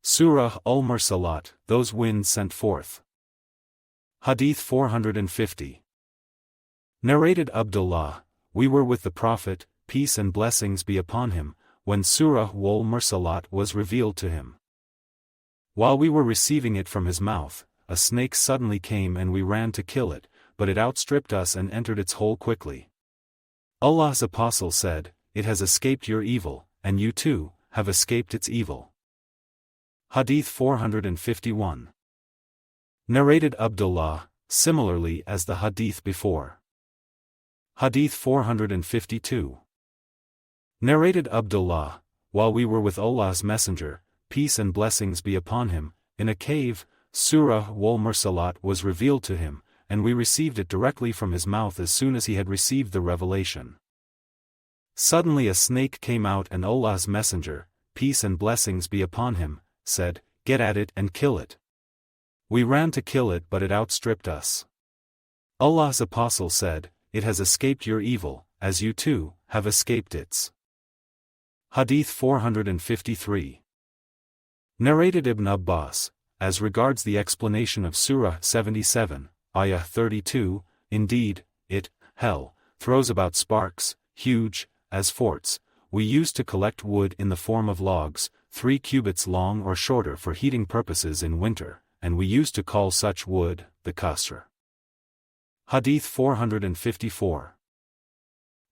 Surah Al-Mursalat, those winds sent forth. Hadith 450. Narrated Abdullah, we were with the Prophet, peace and blessings be upon him, when Surah Al-Mursalat was revealed to him. While we were receiving it from his mouth, a snake suddenly came and we ran to kill it, but it outstripped us and entered its hole quickly. Allah's apostle said, "It has escaped your evil, and you too have escaped its evil." Hadith 451. Narrated Abdullah, similarly as the hadith before. Hadith 452. Narrated Abdullah, while we were with Allah's Messenger, peace and blessings be upon him, in a cave, Surah Al-Mursalat was revealed to him, and we received it directly from his mouth as soon as he had received the revelation. Suddenly a snake came out and Allah's Messenger, peace and blessings be upon him, said, "Get at it and kill it." We ran to kill it but it outstripped us. Allah's apostle said, "It has escaped your evil, as you too have escaped its." Hadith 453. Narrated Ibn Abbas, as regards the explanation of Surah 77, Ayah 32, indeed, it, hell, throws about sparks, huge, as forts. We used to collect wood in the form of logs, 3 cubits long or shorter for heating purposes in winter, and we used to call such wood, the Qasr. Hadith 454.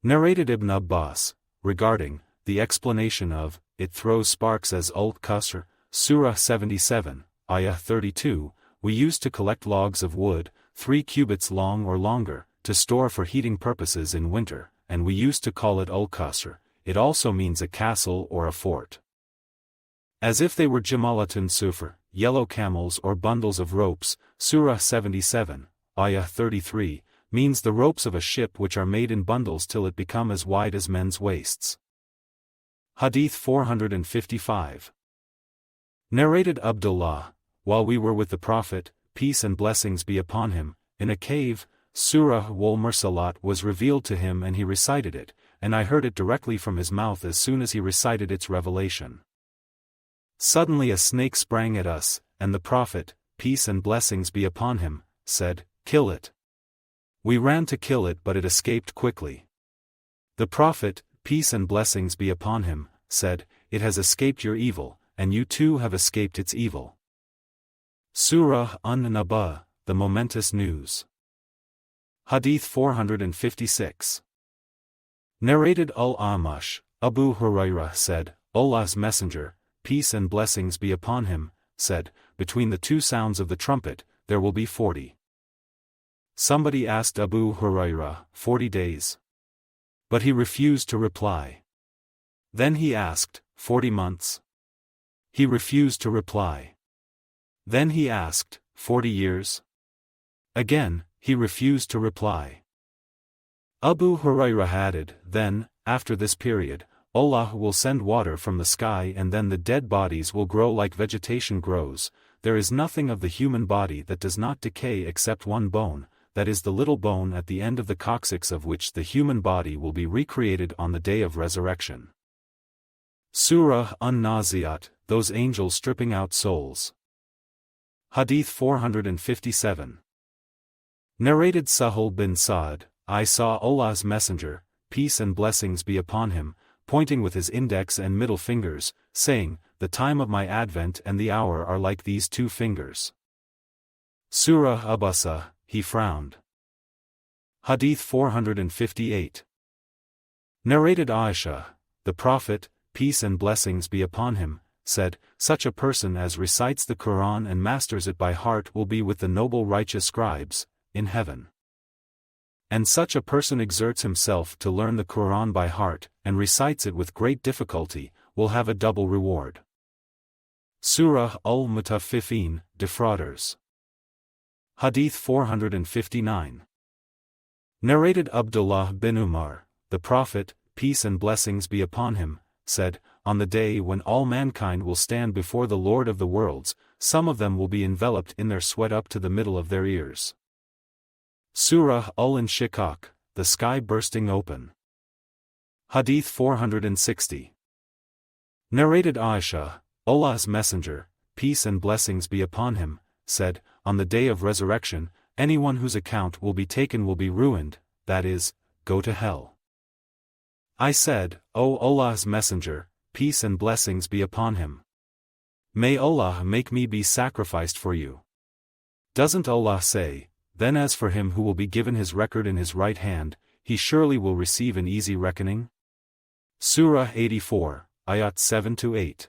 Narrated Ibn Abbas, regarding the explanation of, it throws sparks as Al-Qasr, Surah 77, Ayah 32, we used to collect logs of wood, 3 cubits long or longer, to store for heating purposes in winter, and we used to call it Al-Qasr. It also means a castle or a fort. As if they were Jamalatun Sufr, yellow camels or bundles of ropes, Surah 77, Ayah 33, means the ropes of a ship which are made in bundles till it become as wide as men's waists. Hadith 455. Narrated Abdullah, while we were with the Prophet, peace and blessings be upon him, in a cave, Surah Al-Mursalat was revealed to him and he recited it, and I heard it directly from his mouth as soon as he recited its revelation. Suddenly a snake sprang at us, and the Prophet, peace and blessings be upon him, said, "Kill it." We ran to kill it but it escaped quickly. The Prophet, peace and blessings be upon him, said, "It has escaped your evil, and you too have escaped its evil." Surah An-Naba, the momentous news. Hadith 456. Narrated Al-Amash, Abu Hurairah said, Allah's Messenger, peace and blessings be upon him, said, "Between the two sounds of the trumpet, there will be 40. Somebody asked Abu Hurairah, 40 days. But he refused to reply. Then he asked, 40 months. He refused to reply. Then he asked, 40 years? Again, he refused to reply. Abu Hurairah added, then, after this period, Allah will send water from the sky and then the dead bodies will grow like vegetation grows. There is nothing of the human body that does not decay except one bone, that is the little bone at the end of the coccyx of which the human body will be recreated on the day of resurrection. Surah An-Nazi'at, those angels stripping out souls. Hadith 457. Narrated Sahul bin Sa'd, I saw Allah's Messenger, peace and blessings be upon him, pointing with his index and middle fingers, saying, "The time of my advent and the hour are like these two fingers." Surah Abasa, he frowned. Hadith 458. Narrated Aisha, the Prophet, peace and blessings be upon him, said, "Such a person as recites the Qur'an and masters it by heart will be with the noble righteous scribes, in heaven. And such a person exerts himself to learn the Qur'an by heart, and recites it with great difficulty, will have a double reward." Surah Al-Mutaffifin, defrauders. Hadith 459. Narrated Abdullah bin Umar, the Prophet, peace and blessings be upon him, said, "On the day when all mankind will stand before the Lord of the worlds, some of them will be enveloped in their sweat up to the middle of their ears." Surah Al-Inshiqaq, the sky bursting open. Hadith 460. Narrated Aisha, Allah's Messenger, peace and blessings be upon him, said, on the day of resurrection, anyone whose account will be taken will be ruined, that is, go to hell. I said, O Allah's Messenger, peace and blessings be upon him. May Allah make me be sacrificed for you. Doesn't Allah say, then as for him who will be given his record in his right hand, he surely will receive an easy reckoning? Surah 84, Ayat 7-8.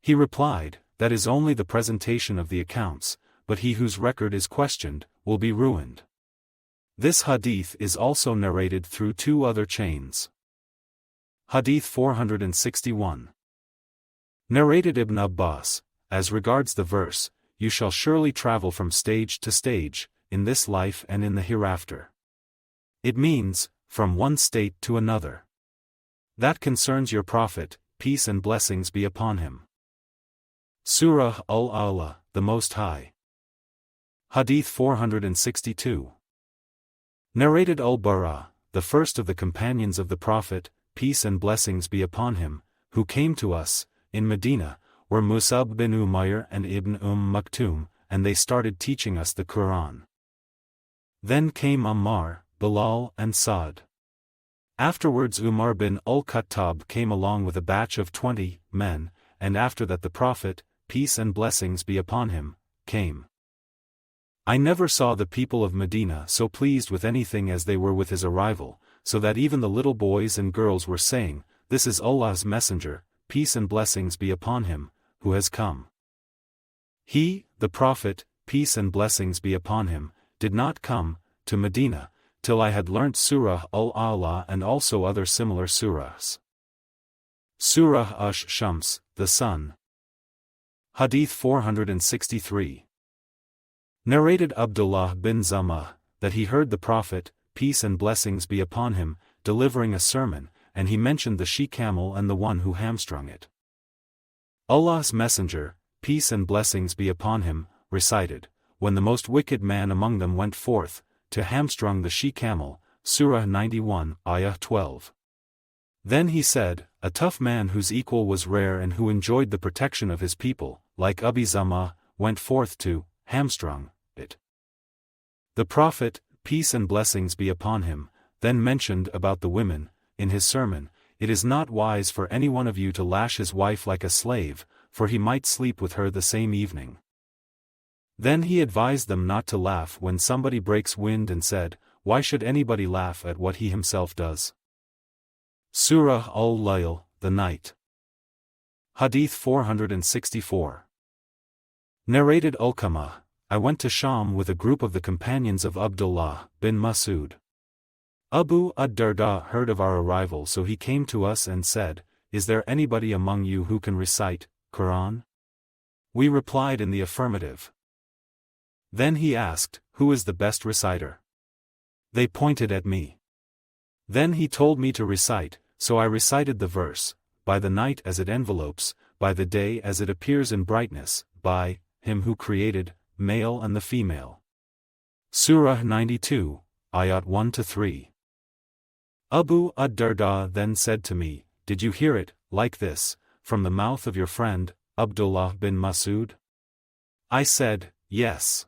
He replied, that is only the presentation of the accounts, but he whose record is questioned, will be ruined. This hadith is also narrated through two other chains. Hadith 461. Narrated Ibn Abbas, as regards the verse, you shall surely travel from stage to stage, in this life and in the hereafter. It means, from one state to another. That concerns your Prophet, peace and blessings be upon him. Surah Al-A'la, the Most High. Hadith 462. Narrated Al-Bara, the first of the companions of the Prophet, peace and blessings be upon him, who came to us, in Medina, were Mus'ab bin Umayr and Ibn Maktum, and they started teaching us the Qur'an. Then came Ammar, Bilal and Sa'd. Afterwards Umar bin al-Khattab came along with a batch of 20 men, and after that the Prophet, peace and blessings be upon him, came. I never saw the people of Medina so pleased with anything as they were with his arrival, so that even the little boys and girls were saying, this is Allah's Messenger, peace and blessings be upon him, who has come. He, the Prophet, peace and blessings be upon him, did not come to Medina, till I had learnt Surah Al-A'la and also other similar surahs. Surah Ash-Shams, the Sun. Hadith 463. Narrated Abdullah bin Zama, that he heard the Prophet, peace and blessings be upon him, delivering a sermon, and he mentioned the she-camel and the one who hamstrung it. Allah's Messenger, peace and blessings be upon him, recited, when the most wicked man among them went forth, to hamstrung the she-camel, Surah 91, Ayah 12. Then he said, a tough man whose equal was rare and who enjoyed the protection of his people, like Abi Zama, went forth to hamstrung it. The Prophet, peace and blessings be upon him, then mentioned about the women, in his sermon, it is not wise for any one of you to lash his wife like a slave, for he might sleep with her the same evening. Then he advised them not to laugh when somebody breaks wind and said, why should anybody laugh at what he himself does? Surah Al-Layl, the Night. Hadith 464. Narrated Al-Qamah, I went to Sham with a group of the companions of Abdullah bin Mas'ud. Abu ad-Darda heard of our arrival, so he came to us and said, is there anybody among you who can recite Qur'an? We replied in the affirmative. Then he asked, who is the best reciter? They pointed at me. Then he told me to recite, so I recited the verse, by the night as it envelopes, by the day as it appears in brightness, by him who created male and the female. Surah 92, Ayat 1-3. Abu ad-Darda then said to me, did you hear it, like this, from the mouth of your friend, Abdullah bin Mas'ud? I said, yes.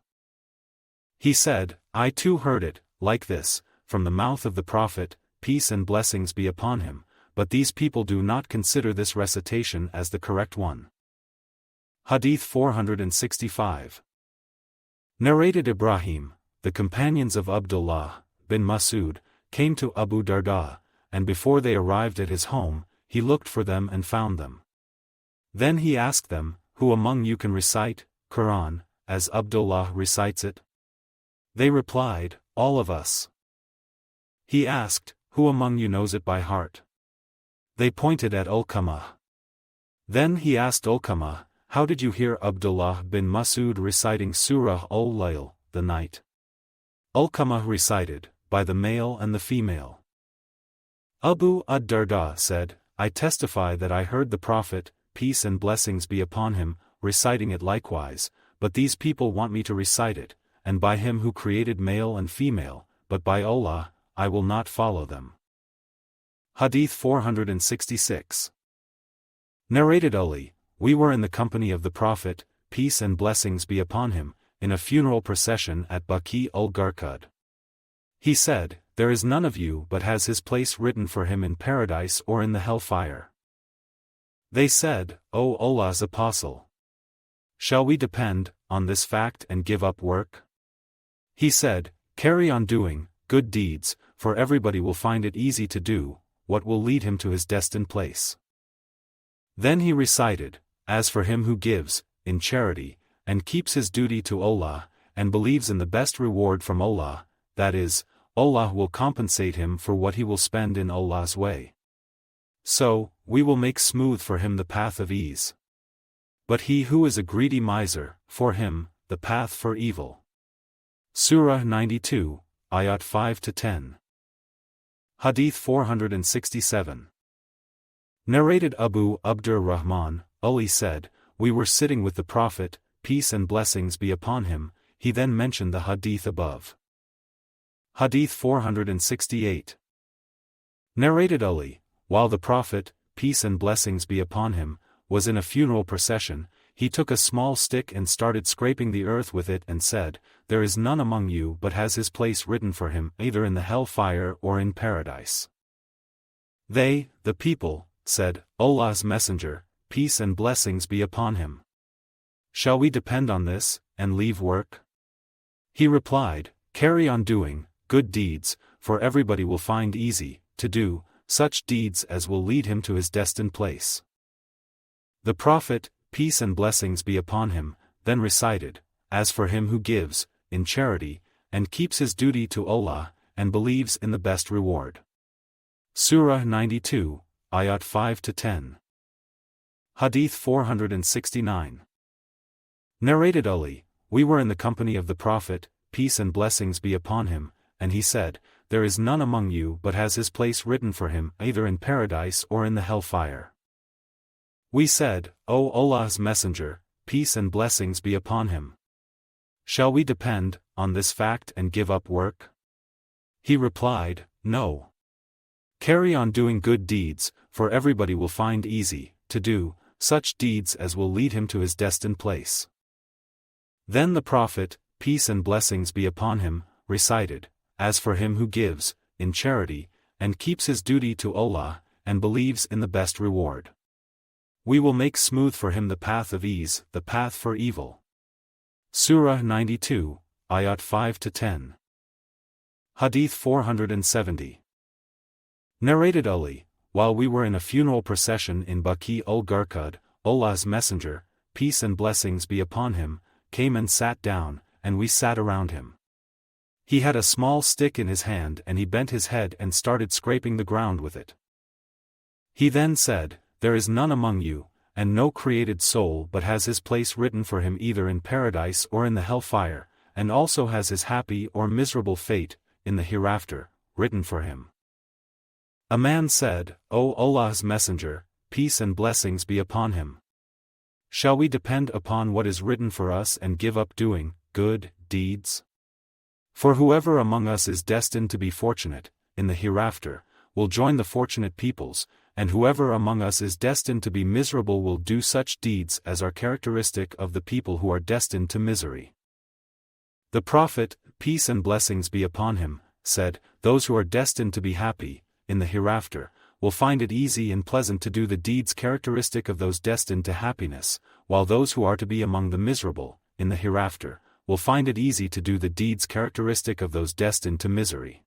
He said, I too heard it, like this, from the mouth of the Prophet, peace and blessings be upon him, but these people do not consider this recitation as the correct one. Hadith 465. Narrated Ibrahim, the companions of Abdullah bin Mas'ud, came to Abu Darda, and before they arrived at his home, he looked for them and found them. Then he asked them, who among you can recite Qur'an, as Abdullah recites it? They replied, all of us. He asked, who among you knows it by heart? They pointed at Al-Qamah. Then he asked Al-Qamah, how did you hear Abdullah bin Mas'ud reciting Surah Al-Layl, the Night? Al-Qamah recited, by the male and the female. Abu ad-Darda said, I testify that I heard the Prophet, peace and blessings be upon him, reciting it likewise, but these people want me to recite it, and by him who created male and female, but by Allah, I will not follow them. Hadith 466. Narrated Ali, we were in the company of the Prophet, peace and blessings be upon him, in a funeral procession at Baqi al-Gharqad. He said, there is none of you but has his place written for him in paradise or in the hellfire. They said, O Allah's Apostle, shall we depend on this fact and give up work? He said, carry on doing good deeds, for everybody will find it easy to do what will lead him to his destined place. Then he recited, as for him who gives, in charity, and keeps his duty to Allah, and believes in the best reward from Allah, that is, Allah will compensate him for what he will spend in Allah's way. So, we will make smooth for him the path of ease. But he who is a greedy miser, for him, the path for evil. Surah 92, Ayat 5-10. Hadith 467. Narrated Abu Abdur Rahman, Ali said, we were sitting with the Prophet, peace and blessings be upon him, he then mentioned the hadith above. Hadith 468. Narrated Ali, while the Prophet, peace and blessings be upon him, was in a funeral procession, he took a small stick and started scraping the earth with it and said, there is none among you but has his place written for him either in the hellfire or in paradise. They, the people, said, Allah's Messenger, peace and blessings be upon him. Shall we depend on this, and leave work? He replied, carry on doing good deeds, for everybody will find easy to do such deeds as will lead him to his destined place. The Prophet, peace and blessings be upon him, then recited, as for him who gives, in charity, and keeps his duty to Allah, and believes in the best reward. Surah 92, Ayat 5-10. Hadith 469. Narrated Ali, we were in the company of the Prophet, peace and blessings be upon him, and he said, there is none among you but has his place written for him either in paradise or in the hellfire. We said, O Allah's Messenger, peace and blessings be upon him. Shall we depend on this fact and give up work? He replied, no. Carry on doing good deeds, for everybody will find easy to do such deeds as will lead him to his destined place. Then the Prophet, peace and blessings be upon him, recited, as for him who gives, in charity, and keeps his duty to Allah, and believes in the best reward. We will make smooth for him the path of ease, the path for evil. Surah 92, Ayat 5-10. Hadith 470. Narrated Ali, while we were in a funeral procession in Baqi al-Gharqad, Allah's Messenger, peace and blessings be upon him, came and sat down, and we sat around him. He had a small stick in his hand and he bent his head and started scraping the ground with it. He then said, there is none among you, and no created soul but has his place written for him either in paradise or in the hellfire, and also has his happy or miserable fate, in the hereafter, written for him. A man said, O Allah's Messenger, peace and blessings be upon him. Shall we depend upon what is written for us and give up doing good deeds? For whoever among us is destined to be fortunate, in the hereafter, will join the fortunate peoples, and whoever among us is destined to be miserable will do such deeds as are characteristic of the people who are destined to misery. The Prophet, peace and blessings be upon him, said, those who are destined to be happy, in the hereafter, will find it easy and pleasant to do the deeds characteristic of those destined to happiness, while those who are to be among the miserable, in the hereafter, will find it easy to do the deeds characteristic of those destined to misery.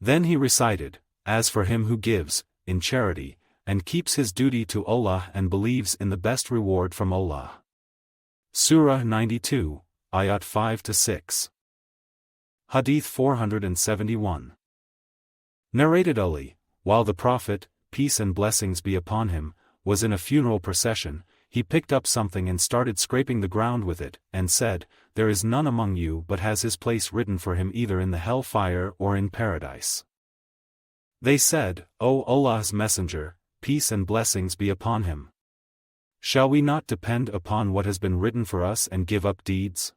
Then he recited, as for him who gives, in charity, and keeps his duty to Allah and believes in the best reward from Allah. Surah 92, Ayat 5-6. Hadith 471. Narrated Ali, while the Prophet, peace and blessings be upon him, was in a funeral procession, he picked up something and started scraping the ground with it, and said, there is none among you but has his place written for him either in the hellfire or in paradise. They said, O Allah's Messenger, peace and blessings be upon him. Shall we not depend upon what has been written for us and give up deeds?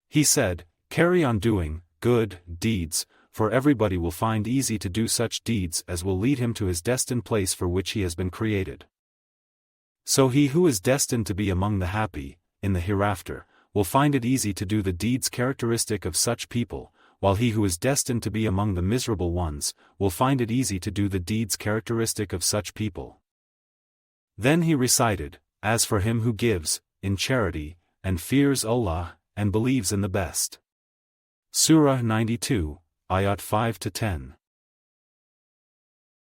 He said, carry on doing good deeds, for everybody will find easy to do such deeds as will lead him to his destined place for which he has been created. So he who is destined to be among the happy, in the hereafter, will find it easy to do the deeds characteristic of such people, while he who is destined to be among the miserable ones, will find it easy to do the deeds characteristic of such people. Then he recited, as for him who gives, in charity, and fears Allah, and believes in the best. Surah 92, Ayat 5-10.